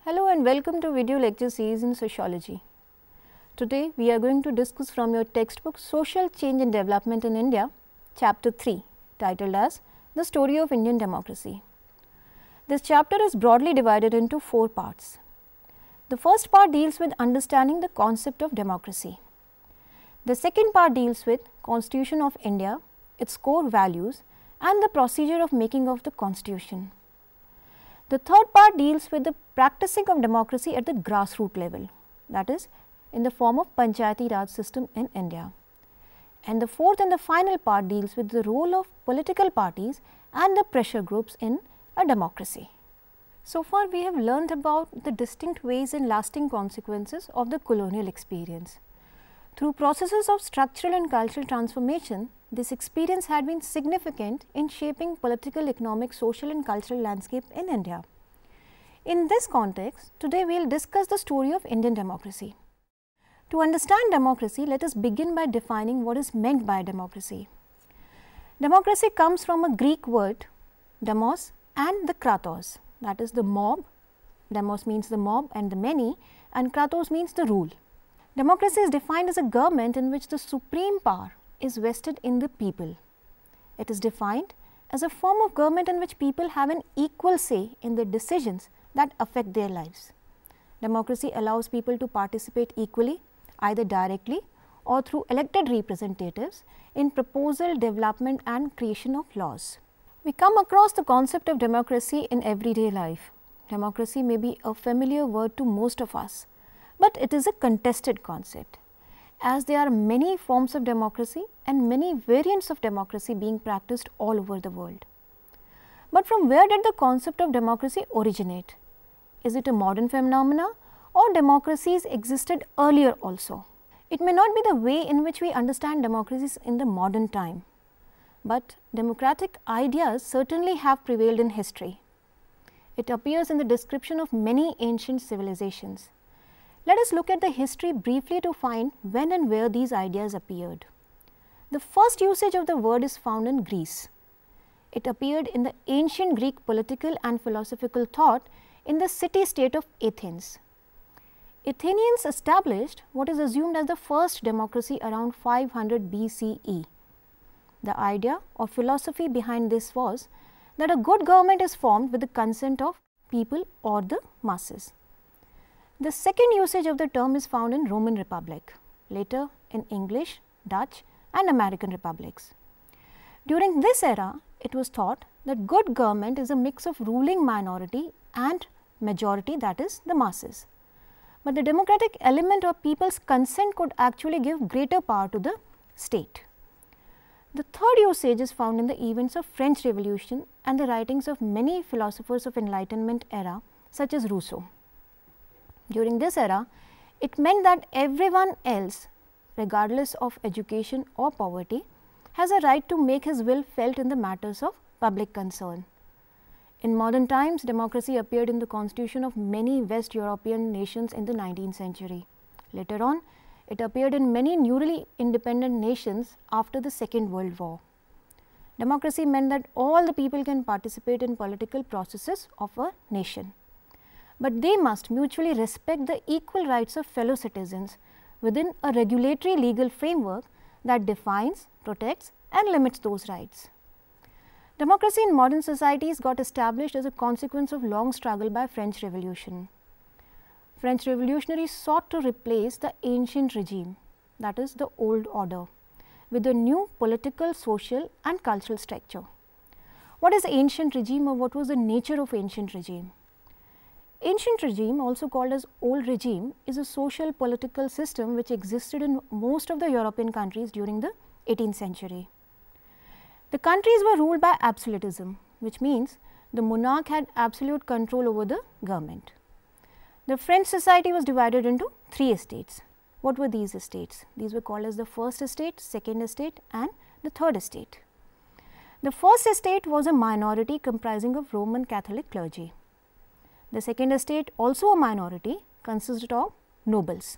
Hello and welcome to video lecture series in sociology. Today we are going to discuss from your textbook Social Change and Development in India, chapter 3, titled as The Story of Indian Democracy. This chapter is broadly divided into 4 parts. The first part deals with understanding the concept of democracy. The second part deals with Constitution of India, its core values and the procedure of making of the constitution. The third part deals with the practicing of democracy at the grassroots level, that is in the form of Panchayati Raj system in India. And the fourth and the final part deals with the role of political parties and the pressure groups in a democracy. So far we have learned about the distinct ways and lasting consequences of the colonial experience. Through processes of structural and cultural transformation, this experience had been significant in shaping political, economic, social and cultural landscape in India. In this context, today we will discuss the story of Indian democracy. To understand democracy, let us begin by defining what is meant by democracy. Democracy comes from a Greek word, demos, and the kratos, that is the mob. Demos means the mob and the many, and kratos means the rule. Democracy is defined as a government in which the supreme power is vested in the people. It is defined as a form of government in which people have an equal say in the decisions that affect their lives. Democracy allows people to participate equally, either directly or through elected representatives in proposal, development and creation of laws. We come across the concept of democracy in everyday life. Democracy may be a familiar word to most of us, but it is a contested concept, as there are many forms of democracy and many variants of democracy being practiced all over the world. But from where did the concept of democracy originate? Is it a modern phenomena or democracies existed earlier also? It may not be the way in which we understand democracies in the modern time, but democratic ideas certainly have prevailed in history. It appears in the description of many ancient civilizations. Let us look at the history briefly to find when and where these ideas appeared. The first usage of the word is found in Greece. It appeared in the ancient Greek political and philosophical thought in the city-state of Athens. Athenians established what is assumed as the first democracy around 500 BCE. The idea or philosophy behind this was that a good government is formed with the consent of people or the masses. The second usage of the term is found in Roman Republic, later in English, Dutch and American republics. During this era, it was thought that good government is a mix of ruling minority and majority, that is the masses. But the democratic element of people's consent could actually give greater power to the state. The third usage is found in the events of French Revolution and the writings of many philosophers of Enlightenment era such as Rousseau. During this era, it meant that everyone else, regardless of education or poverty, has a right to make his will felt in the matters of public concern. In modern times, democracy appeared in the constitution of many West European nations in the 19th century. Later on, it appeared in many newly independent nations after the Second World War. Democracy meant that all the people can participate in political processes of a nation, but they must mutually respect the equal rights of fellow citizens within a regulatory legal framework that defines, protects and limits those rights. Democracy in modern societies got established as a consequence of long struggle by French Revolution. French revolutionaries sought to replace the ancient regime, that is the old order, with a new political, social and cultural structure. What is ancient regime or what was the nature of ancient regime? Ancient regime, also called as old regime, is a social political system which existed in most of the European countries during the 18th century. The countries were ruled by absolutism, which means the monarch had absolute control over the government. The French society was divided into 3 estates. What were these estates? These were called as the first estate, second estate and the third estate. The first estate was a minority comprising of Roman Catholic clergy. The second estate, also a minority, consisted of nobles.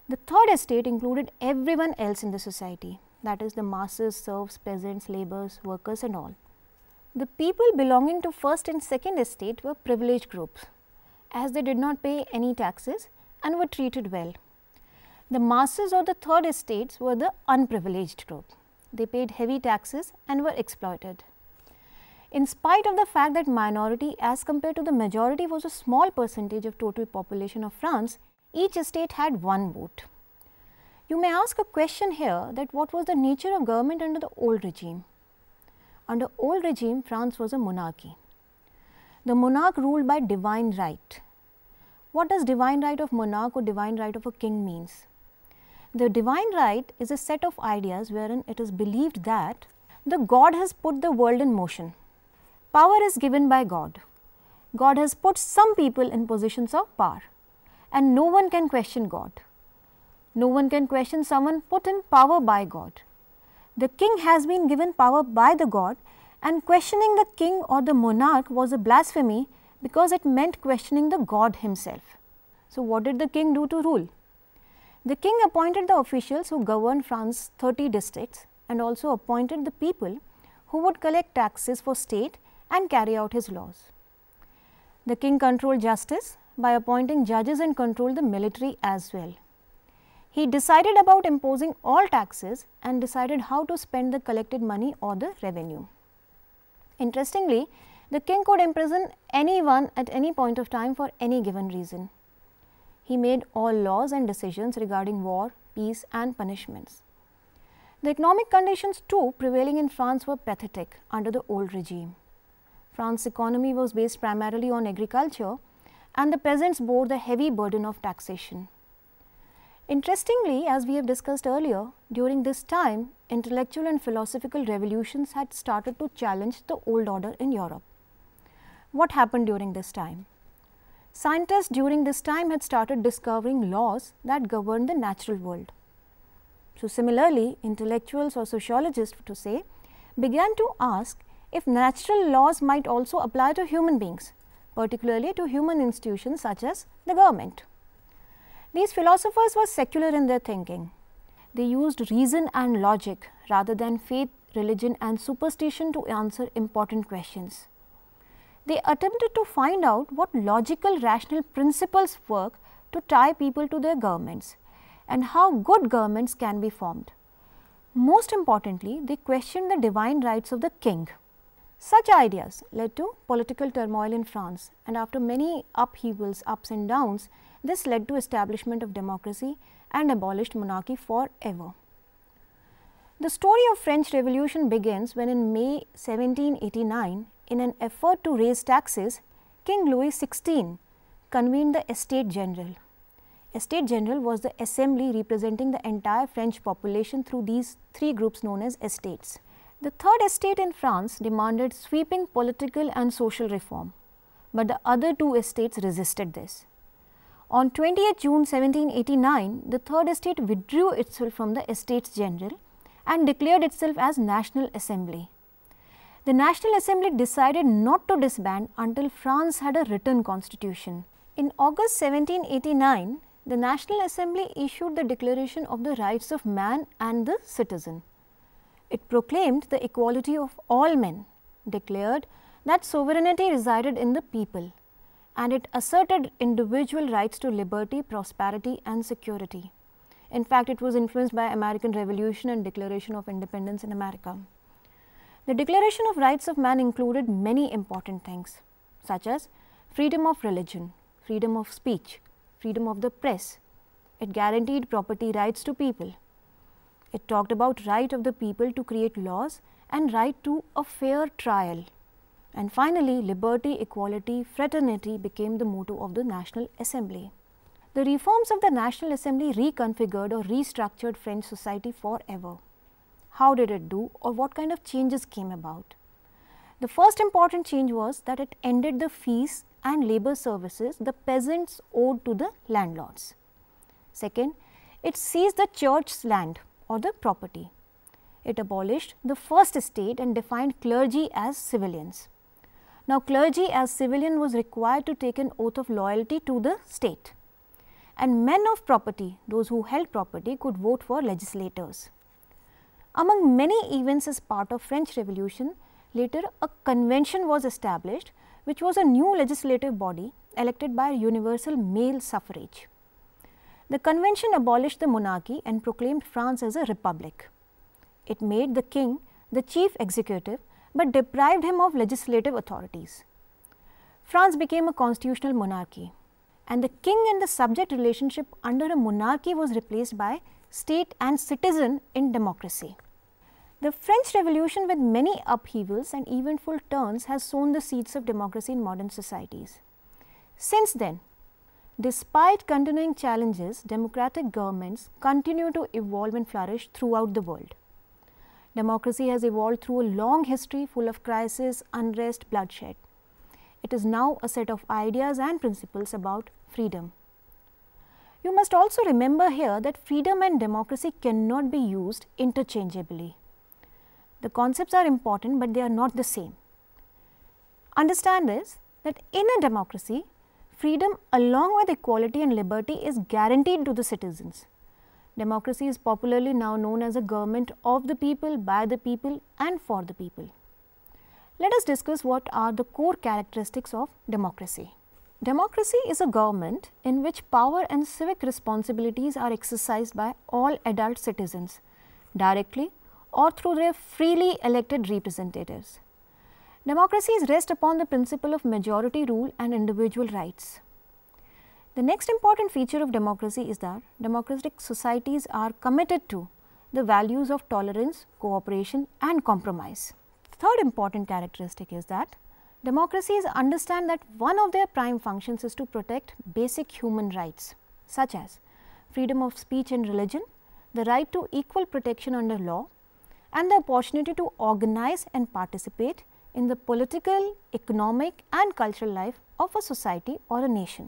The third estate included everyone else in the society, that is the masses, serfs, peasants, labourers, workers and all. The people belonging to first and second estate were privileged groups as they did not pay any taxes and were treated well. The masses or the third estates were the unprivileged group. They paid heavy taxes and were exploited. In spite of the fact that minority as compared to the majority was a small percentage of total population of France, each estate had one vote. You may ask a question here that what was the nature of government under the old regime? Under old regime, France was a monarchy. The monarch ruled by divine right. What does divine right of monarch or divine right of a king means? The divine right is a set of ideas wherein it is believed that the God has put the world in motion. Power is given by God. God has put some people in positions of power, and no one can question God. No one can question someone put in power by God. The king has been given power by the God, and questioning the king or the monarch was a blasphemy because it meant questioning the God himself. So, what did the king do to rule? The king appointed the officials who governed France's 30 districts and also appointed the people who would collect taxes for state and carry out his laws. The king controlled justice by appointing judges and controlled the military as well. He decided about imposing all taxes and decided how to spend the collected money or the revenue. Interestingly, the king could imprison anyone at any point of time for any given reason. He made all laws and decisions regarding war, peace and punishments. The economic conditions too prevailing in France were pathetic under the old regime. France's economy was based primarily on agriculture, and the peasants bore the heavy burden of taxation. Interestingly, as we have discussed earlier, during this time, intellectual and philosophical revolutions had started to challenge the old order in Europe. What happened during this time? Scientists during this time had started discovering laws that governed the natural world. So, similarly, intellectuals or sociologists to say began to ask if natural laws might also apply to human beings, particularly to human institutions such as the government. These philosophers were secular in their thinking. They used reason and logic rather than faith, religion and superstition to answer important questions. They attempted to find out what logical rational principles work to tie people to their governments and how good governments can be formed. Most importantly, they questioned the divine rights of the king. Such ideas led to political turmoil in France, and after many upheavals, ups and downs, this led to establishment of democracy and abolished monarchy forever. The story of French Revolution begins when in May 1789, in an effort to raise taxes, King Louis XVI convened the Estates General. Estates General was the assembly representing the entire French population through these three groups known as estates. The third estate in France demanded sweeping political and social reform, but the other two estates resisted this. On 20th June 1789, the third estate withdrew itself from the Estates General and declared itself as National Assembly. The National Assembly decided not to disband until France had a written constitution. In August 1789, the National Assembly issued the Declaration of the Rights of Man and the Citizen. It proclaimed the equality of all men, declared that sovereignty resided in the people, and it asserted individual rights to liberty, prosperity and security. In fact, it was influenced by American Revolution and Declaration of Independence in America. The Declaration of Rights of Man included many important things such as freedom of religion, freedom of speech, freedom of the press. It guaranteed property rights to people. It talked about right of the people to create laws and right to a fair trial. And finally, liberty, equality, fraternity became the motto of the National Assembly. The reforms of the National Assembly reconfigured or restructured French society forever. How did it do, or what kind of changes came about? The first important change was that it ended the fees and labor services the peasants owed to the landlords. Second, it seized the church's land or the property. It abolished the first estate and defined clergy as civilians. Now, clergy as civilian was required to take an oath of loyalty to the state, and men of property, those who held property, could vote for legislators. Among many events as part of French Revolution, later a convention was established, which was a new legislative body elected by universal male suffrage. The convention abolished the monarchy and proclaimed France as a republic. It made the king the chief executive, but deprived him of legislative authorities. France became a constitutional monarchy, and the king and the subject relationship under a monarchy was replaced by state and citizen in democracy. The French Revolution, with many upheavals and eventful turns, has sown the seeds of democracy in modern societies. Since then, despite continuing challenges, democratic governments continue to evolve and flourish throughout the world. Democracy has evolved through a long history full of crisis, unrest, bloodshed. It is now a set of ideas and principles about freedom. You must also remember here that freedom and democracy cannot be used interchangeably. The concepts are important, but they are not the same. Understand this, that in a democracy, freedom along with equality and liberty is guaranteed to the citizens. Democracy is popularly now known as a government of the people, by the people and for the people. Let us discuss what are the core characteristics of democracy. Democracy is a government in which power and civic responsibilities are exercised by all adult citizens, directly or through their freely elected representatives. Democracies rest upon the principle of majority rule and individual rights. The next important feature of democracy is that democratic societies are committed to the values of tolerance, cooperation and compromise. The third important characteristic is that democracies understand that one of their prime functions is to protect basic human rights, such as freedom of speech and religion, the right to equal protection under law, and the opportunity to organize and participate in the political, economic and cultural life of a society or a nation.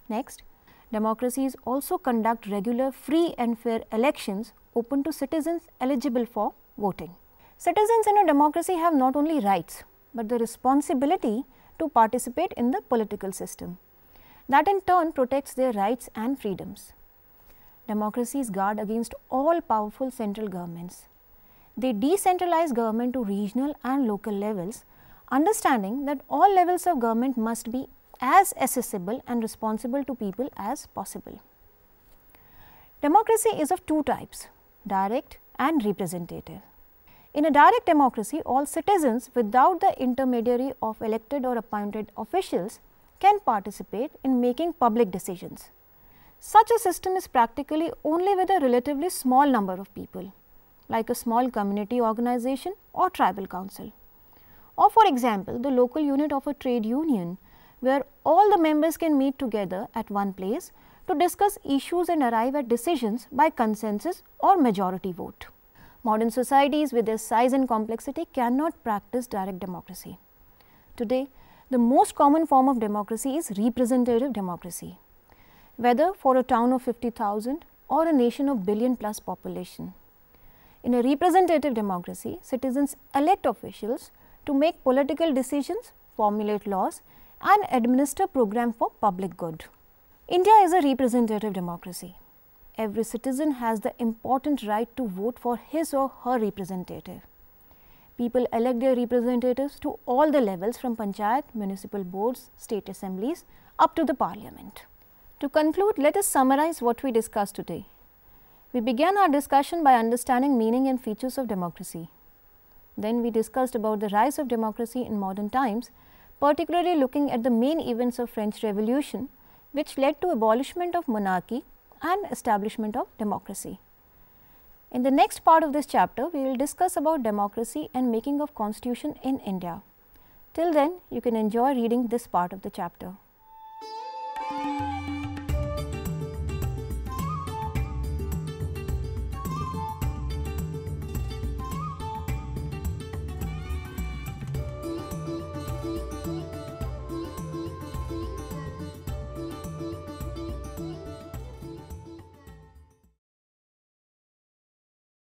Next, democracies also conduct regular, free and fair elections open to citizens eligible for voting. Citizens in a democracy have not only rights, but the responsibility to participate in the political system. That in turn protects their rights and freedoms. Democracies guard against all powerful central governments. They decentralize government to regional and local levels, understanding that all levels of government must be as accessible and responsible to people as possible. Democracy is of two types, direct and representative. In a direct democracy, all citizens without the intermediary of elected or appointed officials can participate in making public decisions. Such a system is practically only with a relatively small number of people, like a small community organization or tribal council, or for example, the local unit of a trade union where all the members can meet together at one place to discuss issues and arrive at decisions by consensus or majority vote. Modern societies with their size and complexity cannot practice direct democracy. Today, the most common form of democracy is representative democracy, whether for a town of 50,000 or a nation of billion-plus population. In a representative democracy, citizens elect officials to make political decisions, formulate laws and administer programs for public good. India is a representative democracy. Every citizen has the important right to vote for his or her representative. People elect their representatives to all the levels from panchayat, municipal boards, state assemblies up to the parliament. To conclude, let us summarize what we discussed today. We began our discussion by understanding meaning and features of democracy. Then we discussed about the rise of democracy in modern times, particularly looking at the main events of French Revolution, which led to abolishment of monarchy and establishment of democracy. In the next part of this chapter, we will discuss about democracy and making of constitution in India. Till then, you can enjoy reading this part of the chapter.